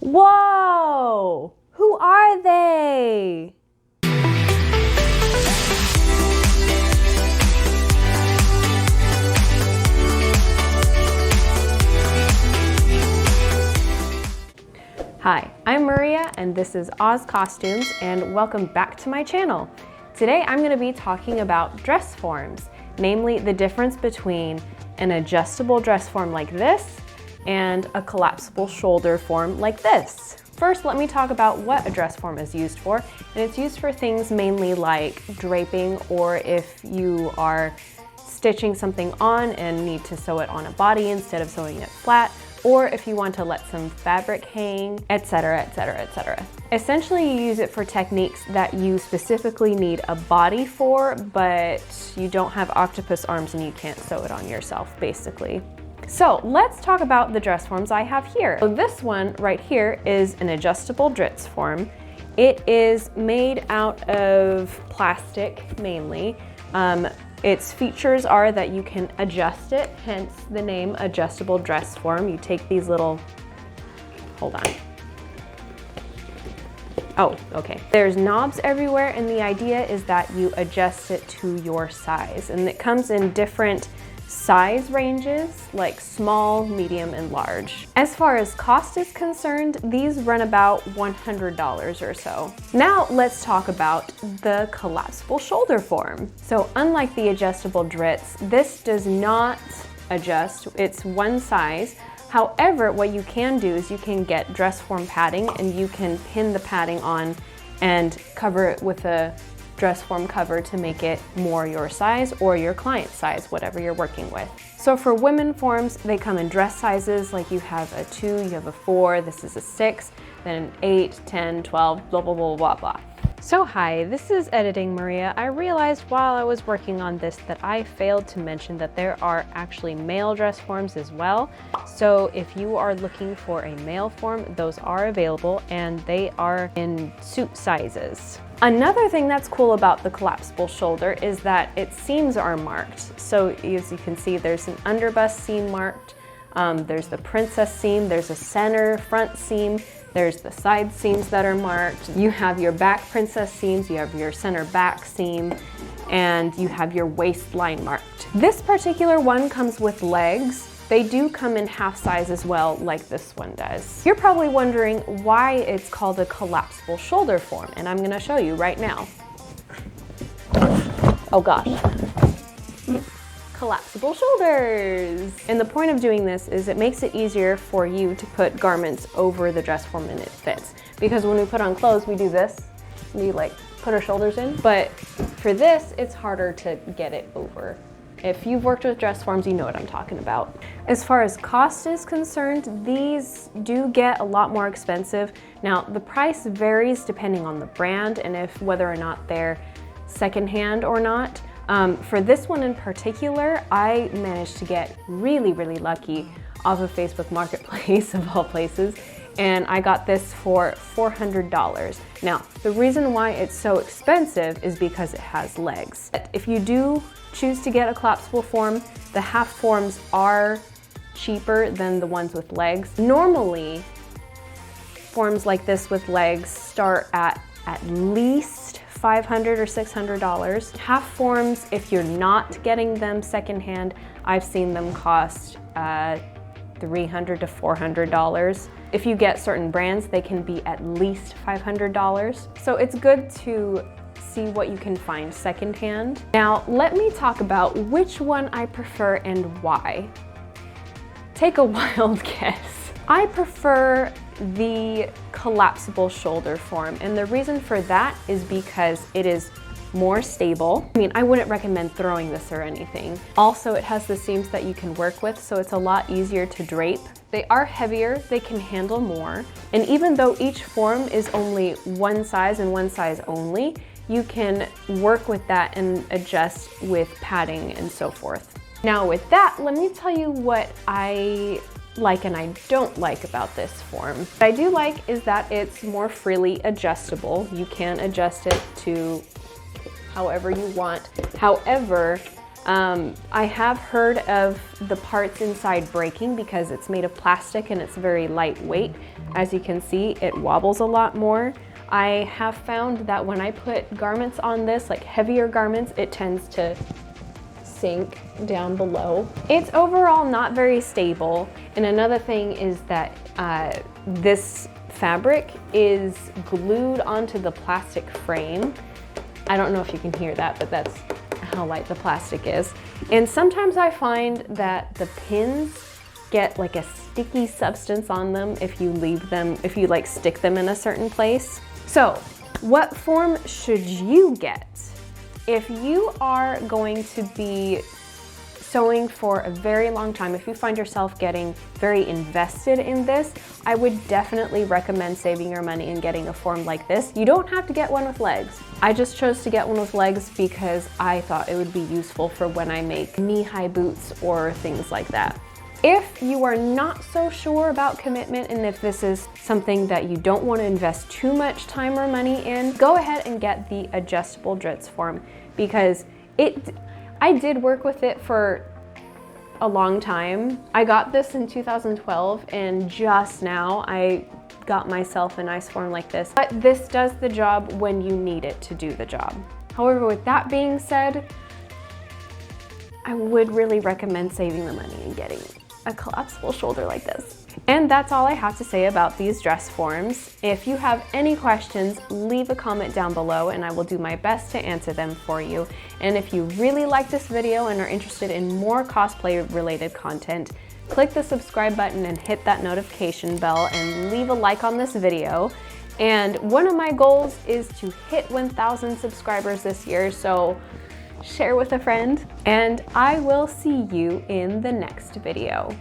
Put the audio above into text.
Whoa! Who are they? Hi, I'm Maria and this is Oz Costumes and welcome back to my channel. Today I'm going to be talking about dress forms, namely the difference between an adjustable dress form like this and a collapsible shoulder form like this. First, let me talk about what a dress form is used for, and it's used for things mainly like draping, or if you are stitching something on and need to sew it on a body instead of sewing it flat, or if you want to let some fabric hang, etc., etc., etc. Essentially, you use it for techniques that you specifically need a body for, but you don't have octopus arms and you can't sew it on yourself, basically. So let's talk about the dress forms I have here. So this one right here is an adjustable dress form. It is made out of plastic mainly. Its features are that you can adjust it, hence the name adjustable dress form. You take these little, hold on. Oh, okay. There's knobs everywhere, and the idea is that you adjust it to your size. And it comes in different size ranges, like small, medium, and large. As far as cost is concerned, these run about $100 or so. Now let's talk about the collapsible shoulder form. So unlike the adjustable drits, this does not adjust, it's one size. However, what you can do is you can get dress form padding and you can pin the padding on and cover it with a dress form cover to make it more your size or your client's size, whatever you're working with. So for women forms, they come in dress sizes, like you have a 2, you have a 4, this is a 6, then an 8, 10, 12, blah, blah, blah, blah, blah. So hi, this is Editing Maria. I realized while I was working on this that I failed to mention that there are actually male dress forms as well. So if you are looking for a male form, those are available and they are in suit sizes. Another thing that's cool about the collapsible shoulder is that its seams are marked. So as you can see, there's an underbust seam marked, there's the princess seam, there's a center front seam, there's the side seams that are marked. You have your back princess seams, you have your center back seam, and you have your waistline marked. This particular one comes with legs. They do come in half size as well, like this one does. You're probably wondering why it's called a collapsible shoulder form, and I'm gonna show you right now. Oh gosh. Collapsible shoulders. And the point of doing this is it makes it easier for you to put garments over the dress form and it fits. Because when we put on clothes, we do this, and you like put our shoulders in. But for this, it's harder to get it over. If you've worked with dress forms, you know what I'm talking about. As far as cost is concerned, these do get a lot more expensive. Now, the price varies depending on the brand and whether or not they're secondhand or not. For this one in particular, I managed to get really, really lucky off of Facebook Marketplace of all places, and I got this for $400. Now, the reason why it's so expensive is because it has legs. But if you do choose to get a collapsible form, the half forms are cheaper than the ones with legs. Normally, forms like this with legs start at least $500 or $600. Half forms, if you're not getting them secondhand, I've seen them cost $300 to $400. If you get certain brands, they can be at least $500. So it's good to see what you can find secondhand. Now, let me talk about which one I prefer and why. Take a wild guess. I prefer the collapsible shoulder form, and the reason for that is because it is more stable. I mean, I wouldn't recommend throwing this or anything. Also, it has the seams that you can work with, so it's a lot easier to drape. They are heavier, they can handle more, and even though each form is only one size and one size only, you can work with that and adjust with padding and so forth. Now with that, let me tell you what I like and I don't like about this form. What I do like is that it's more freely adjustable. You can adjust it to however you want. However, I have heard of the parts inside breaking because it's made of plastic and it's very lightweight. As you can see, it wobbles a lot more. I have found that when I put garments on this, like heavier garments, it tends to sink down below. It's overall not very stable. And another thing is that this fabric is glued onto the plastic frame. I don't know if you can hear that, but that's how light the plastic is. And sometimes I find that the pins get like a sticky substance on them if you leave them, if you like stick them in a certain place. So what form should you get? If you are going to be sewing for a very long time, if you find yourself getting very invested in this, I would definitely recommend saving your money and getting a form like this. You don't have to get one with legs. I just chose to get one with legs because I thought it would be useful for when I make knee-high boots or things like that. If you are not so sure about commitment and if this is something that you don't want to invest too much time or money in, go ahead and get the adjustable Dritz form because I did work with it for a long time. I got this in 2012 and just now I got myself a nice form like this. But this does the job when you need it to do the job. However, with that being said, I would really recommend saving the money and getting a collapsible shoulder like this. And that's all I have to say about these dress forms. If you have any questions, leave a comment down below and I will do my best to answer them for you. And if you really like this video and are interested in more cosplay related content, click the subscribe button and hit that notification bell and leave a like on this video. And one of my goals is to hit 1,000 subscribers this year, so share with a friend, and I will see you in the next video.